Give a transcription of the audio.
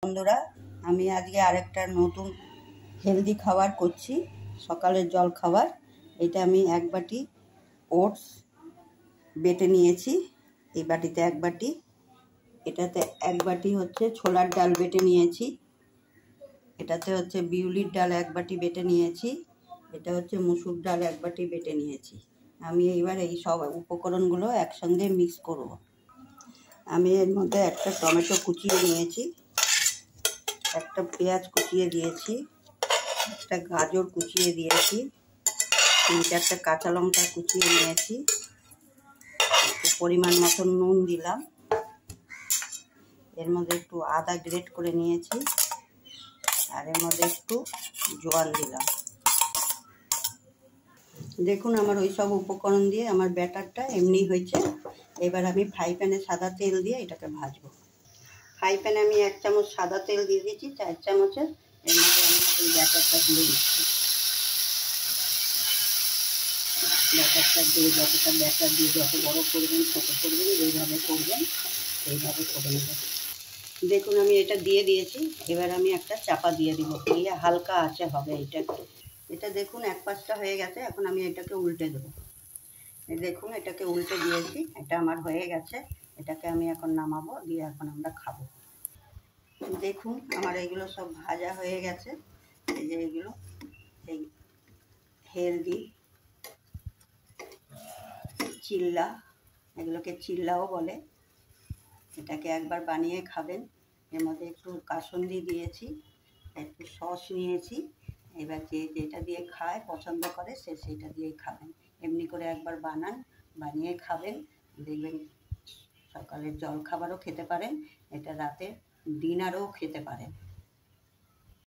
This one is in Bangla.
বন্ধুরা, আমি আজকে আরেকটা নতুন হেলদি খাবার করছি, সকালের জল খাবার। এটা আমি এক বাটি ওটস বেটে নিয়েছি, এই বাটিতে এক বাটি, এটাতে এক বাটি হচ্ছে ছোলার ডাল বেটে নিয়েছি, এটাতে হচ্ছে বিউলির ডাল এক বাটি বেটে নিয়েছি, এটা হচ্ছে মুসুর ডাল এক বাটি বেটে নিয়েছি। আমি এইবার এই সব উপকরণগুলো একসঙ্গে মিক্স করব। আমি এর মধ্যে একটা টমেটো কুচিয়ে নিয়েছি, একটা পেঁয়াজ কুচিয়ে দিয়েছি, একটা গাজর কুচিয়ে দিয়েছি, 3-4টা কাঁচা লঙ্কা কুচিয়ে নিয়েছি, পরিমাণ মতো নুন দিলাম, এর মধ্যে একটু আদা গ্রেট করে নিয়েছি, আর এর মধ্যে একটু জোয়ান দিলাম। দেখুন আমার ওই সব উপকরণ দিয়ে আমার ব্যাটারটা এমনি হয়েছে। এবার আমি ফ্রাই প্যানে সাদা তেল দিয়ে এটাকে ভাজবো। ফ্রাই প্যানে আমি 1 চামচ সাদা তেল দিয়ে দিয়েছি, 4 চামচের। এর মধ্যে আমি এই ব্যাটারটা দিয়ে দিচ্ছি। ব্যাটারটা দিয়ে যতটা ব্যাটার দিয়ে যত বড় করবেন ছোটো করবেন, যেইভাবে করবেন সেইভাবে করে নেবেন। দেখুন আমি এটা দিয়ে দিয়েছি, এবার আমি একটা চাপা দিয়ে দিব, দিয়ে হালকা আঁচে হবে এটা একটু। এটা দেখুন এক পাশটা হয়ে গেছে, এখন আমি এটাকে উল্টে দেবো। দেখুন এটাকে উল্টে দিয়েছি, এটা আমার হয়ে গেছে। এটাকে আমি এখন নামাবো, দিয়ে এখন আমরা খাবো। দেখুন আমার এগুলো সব ভাজা হয়ে গেছে। এই যে এগুলো এই হেলদি চিল্লা, এগুলোকে চিল্লাও বলে। এটাকে একবার বানিয়ে খাবেন। এর মধ্যে একটু কাসুন্দি দিয়েছি, একটু সস নিয়েছি। এবার যে যেটা দিয়ে খায় পছন্দ করে সে সেটা দিয়েই খাবেন। এমনি করে একবার বানান, বানিয়ে খাবেন, দেখবেন সকালের জল খাবারও খেতে পারেন, এটা রাতে ডিনারও খেতে পারেন।